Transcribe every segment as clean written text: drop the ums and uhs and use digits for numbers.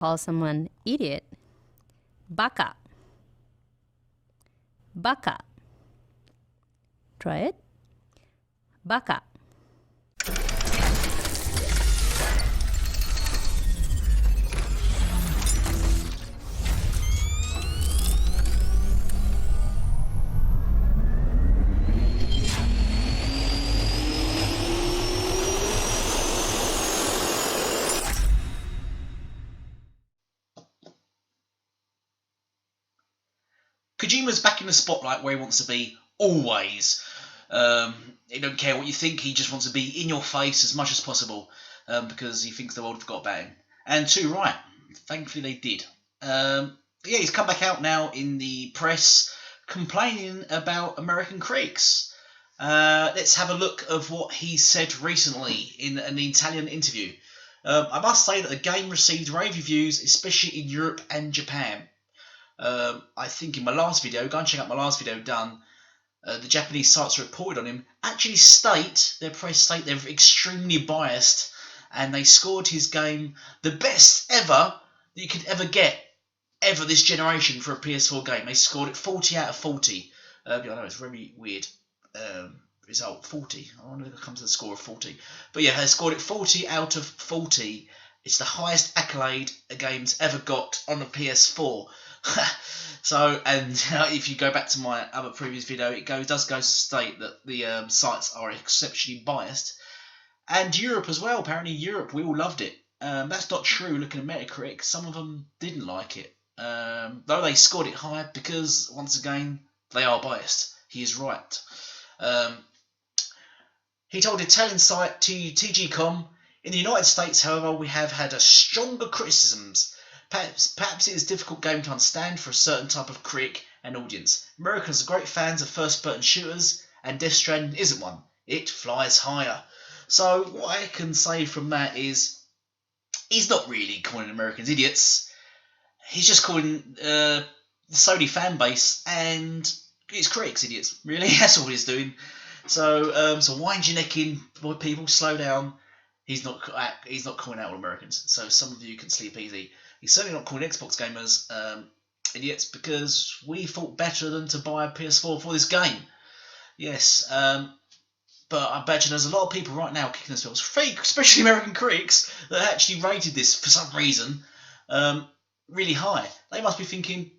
Call someone idiot. Baka. Baka. Try it. Baka. Kojima's back in the spotlight where he wants to be always. He don't care what you think. He just wants to be in your face as much as possible because he thinks the world forgot about him. And too right. Thankfully they did. Yeah, he's come back out now in the press complaining about American critics. Let's have a look of what he said recently in an Italian interview. I must say that the game received rave reviews, especially in Europe and Japan. I think in my last video, go and check out my last video done, the Japanese sites reported on him actually their press state they're extremely biased, and they scored his game the best ever that you could ever get, ever this generation for a PS4 game. They scored it 40 out of 40. I know it's very weird result, 40. I wonder if it comes to the score of 40. But yeah, they scored it 40 out of 40. It's the highest accolade a game's ever got on a PS4. So, and if you go back to my other previous video, it does go to state that the sites are exceptionally biased. And Europe as well. Apparently Europe, we all loved it. That's not true looking at Metacritic. Some of them didn't like it. Though they scored it high because, once again, they are biased. He is right. He told Italian site E.G.G. In the United States, however, we have had a stronger criticisms. Perhaps it is a difficult game to understand for a certain type of critic and audience. Americans are great fans of first-person shooters, and Death Stranding isn't one. It flies higher. So what I can say from that is, he's not really calling Americans idiots. He's just calling the Sony fan base and its critics idiots. Really, that's all he's doing. So wind your neck in, boy, people. Slow down. He's not calling out all Americans. So some of you can sleep easy. He's certainly not calling Xbox gamers idiots, because we thought better than to buy a PS4 for this game. Yes, but I bet you there's a lot of people right now kicking themselves, especially American critics, that actually rated this for some reason really high. They must be thinking,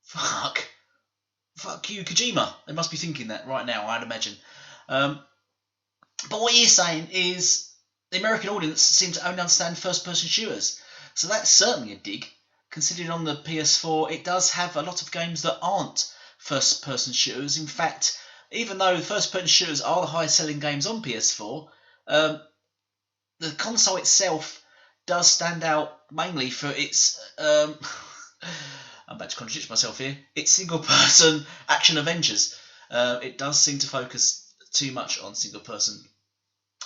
fuck you, Kojima. They must be thinking that right now, I'd imagine. But what he's saying is the American audience seems to only understand first-person shooters. So that's certainly a dig, considering on the PS4 it does have a lot of games that aren't first-person shooters. In fact, even though first-person shooters are the highest-selling games on PS4, the console itself does stand out mainly for its I'm about to contradict myself here. It's single-person action adventures. It does seem to focus too much on single-person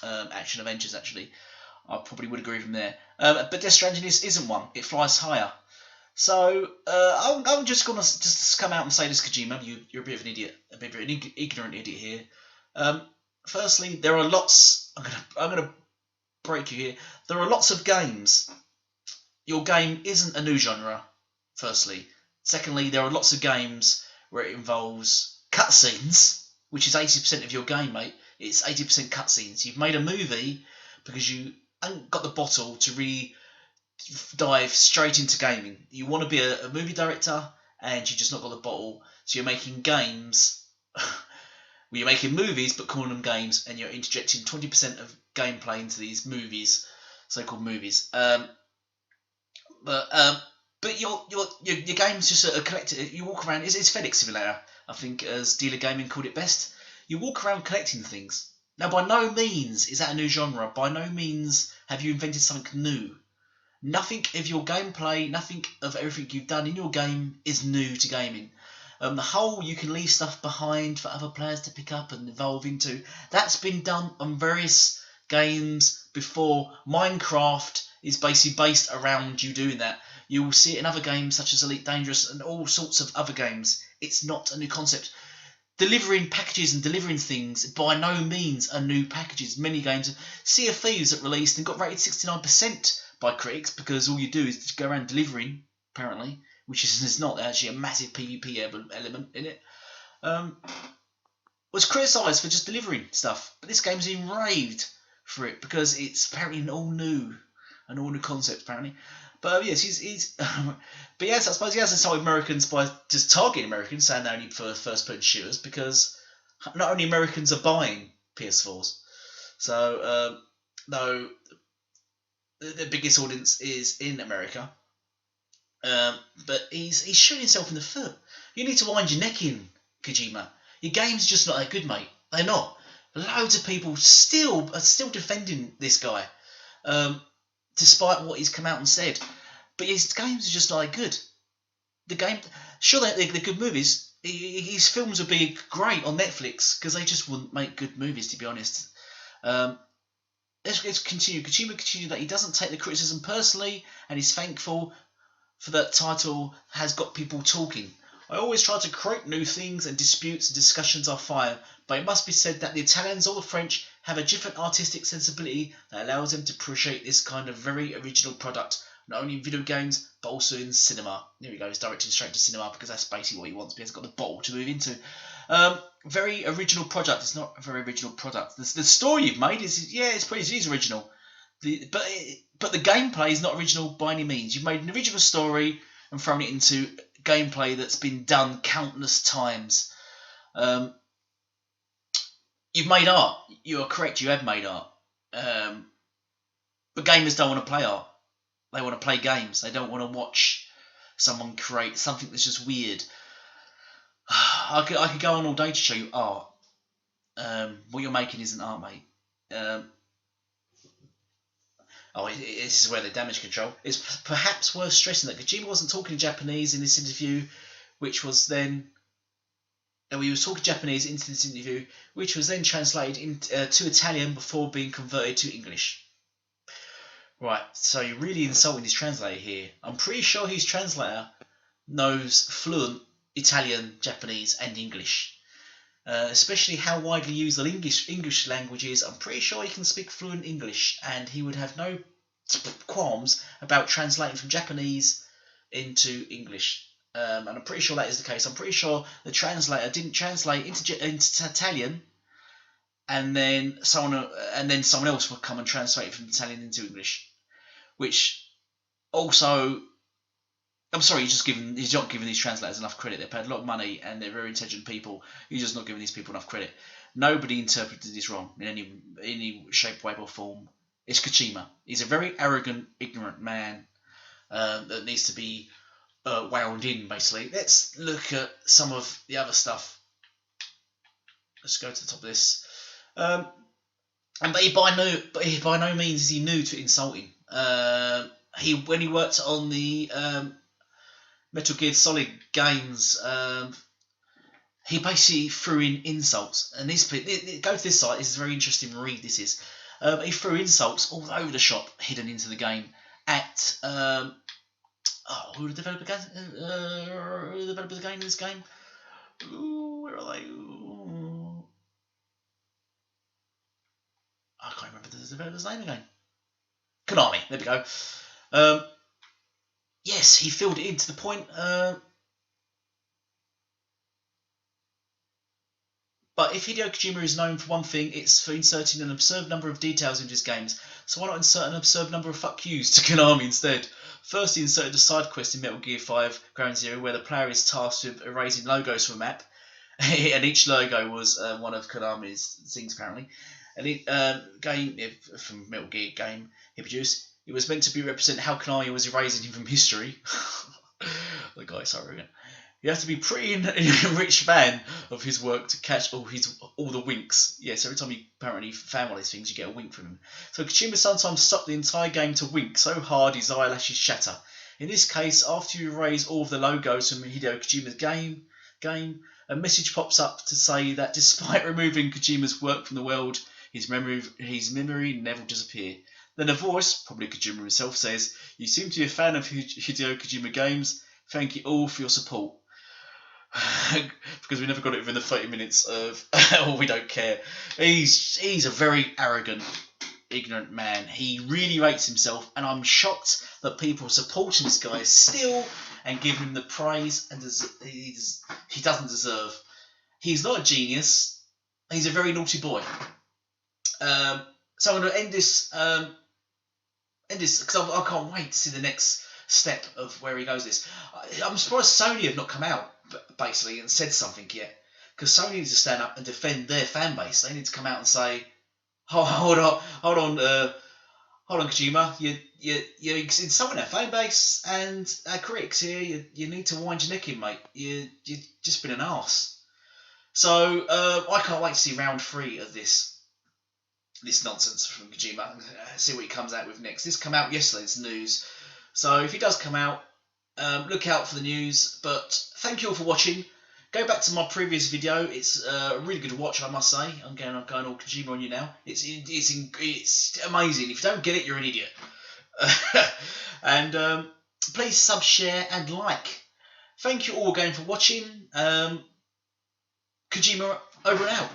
action adventures, actually. I probably would agree from there. But Death Stranding isn't one. It flies higher. So I'm just going to just come out and say this, Kojima. You're a bit of an idiot, a bit of an ignorant idiot here. Firstly, there are lots. I'm going to break you here. There are lots of games. Your game isn't a new genre. Firstly, secondly, there are lots of games where it involves cutscenes, which is 80% of your game, mate. It's 80% cutscenes. You've made a movie because you ain't got the bottle to really dive straight into gaming. You want to be a movie director, and you just not got the bottle. So you're making games. Well, you're making movies, but calling them games, and you're interjecting 20% of gameplay into these movies, so-called movies. But your game's just a collector. You walk around. It's FedEx Simulator, I think, as Dealer Gaming called it best. You walk around collecting things. Now, by no means is that a new genre. By no means have you invented something new. Nothing of your gameplay, nothing of everything you've done in your game is new to gaming. The whole you can leave stuff behind for other players to pick up and evolve into, that's been done on various games before. Minecraft is basically based around you doing that. You will see it in other games such as Elite Dangerous and all sorts of other games. It's not a new concept. Delivering packages and delivering things by no means are new packages. Many games, Sea of Thieves that released and got rated 69% by critics because all you do is just go around delivering, apparently, which is not actually a massive PvP element in it. Was criticised for just delivering stuff, but this game's been raved for it because it's apparently an all new concept apparently. But yes, he's but yes, I suppose he has insulted Americans by just targeting Americans, saying they're only for first-person shooters because not only Americans are buying PS4s, so though the biggest audience is in America, but he's shooting himself in the foot. You need to wind your neck in, Kojima. Your game's just not that good, mate. They're not. Loads of people are still defending this guy, despite what he's come out and said. But his games are just not that good. The game, sure, they're good movies. His films would be great on Netflix because they just wouldn't make good movies, to be honest. Let's continue. Kojima continued that he doesn't take the criticism personally, and he's thankful for that title has got people talking. I always try to create new things, and disputes and discussions are fine, but it must be said that the Italians or the French have a different artistic sensibility that allows them to appreciate this kind of very original product, not only in video games, but also in cinema. There we go, he's directed straight to cinema because that's basically what he wants, because he's got the bottle to move into. Very original product. It's not a very original product. The story you've made is, yeah, it is original. But the gameplay is not original by any means. You've made an original story and thrown it into gameplay that's been done countless times. You've made art. You are correct. You have made art. But gamers don't want to play art. They want to play games. They don't want to watch someone create something that's just weird. I could go on all day to show you art. What you're making isn't art, mate. This is where the damage control. It's perhaps worth stressing that Kojima wasn't talking Japanese in this interview, which was then... he was talking Japanese into this interview, which was then translated to Italian before being converted to English. Right, so you're really insulting his translator here. I'm pretty sure his translator knows fluent Italian, Japanese and English. Especially how widely used the English language is. I'm pretty sure he can speak fluent English, and he would have no qualms about translating from Japanese into English. And I'm pretty sure that is the case. I'm pretty sure the translator didn't translate into Italian, and then someone else would come and translate it from Italian into English. Which also, I'm sorry, he's not giving these translators enough credit. They've paid a lot of money and they're very intelligent people. He's just not giving these people enough credit. Nobody interpreted this wrong in any shape, way or form. It's Kojima. He's a very arrogant, ignorant man that needs to be wound in, basically. Let's look at some of the other stuff. Let's go to the top of this. But he by no means is he new to insulting. When he worked on the Metal Gear Solid games, he basically threw in insults. And go to this site. This is a very interesting read. This is. He threw insults all over the shop, hidden into the game. At who the developer the game in this game? Ooh, where are they? Ooh. I can't remember the developer's name again. Konami. There we go. Yes, he filled it in to the point. But if Hideo Kojima is known for one thing, it's for inserting an absurd number of details into his games. So why not insert an absurd number of fuck yous to Konami instead? First, he inserted a side quest in Metal Gear 5 Ground Zero where the player is tasked with erasing logos from a map, and each logo was one of Konami's things apparently. And game from Metal Gear game he produced, it was meant to be represent how Konami was erasing him from history. The guy's so arrogant. You have to be pretty rich fan of his work to catch all the winks. Yes, every time you apparently found one of these things, you get a wink from him. So Kojima sometimes stopped the entire game to wink so hard his eyelashes shatter. In this case, after you erase all of the logos from Hideo Kojima's game, a message pops up to say that despite removing Kojima's work from the world, his memory never disappeared. Then a voice, probably Kojima himself, says, "You seem to be a fan of Hideo Kojima games. Thank you all for your support." Because we never got it within the 30 minutes of we don't care. He's a very arrogant, ignorant man. He really rates himself, and I'm shocked that people are supporting this guy still and giving him the praise and he doesn't deserve. He's not a genius. He's a very naughty boy. So I'm going to end this because I can't wait to see the next step of where he goes. I'm surprised Sony have not come out basically and said something yet, because Sony needs to stand up and defend their fan base. They need to come out and say, hold on, Kojima, you're insulting our fan base and our critics here. You need to wind your neck in, mate. You've just been an arse. So I can't wait to see round 3 of this nonsense from Kojima. See what he comes out with next. This came out yesterday. It's news. So if he does come out, look out for the news. But thank you all for watching. Go back to my previous video. It's really good to watch, I must say. I'm going all Kojima on you now. It's amazing. If you don't get it, you're an idiot. And please sub, share, and like. Thank you all again for watching. Kojima over and out.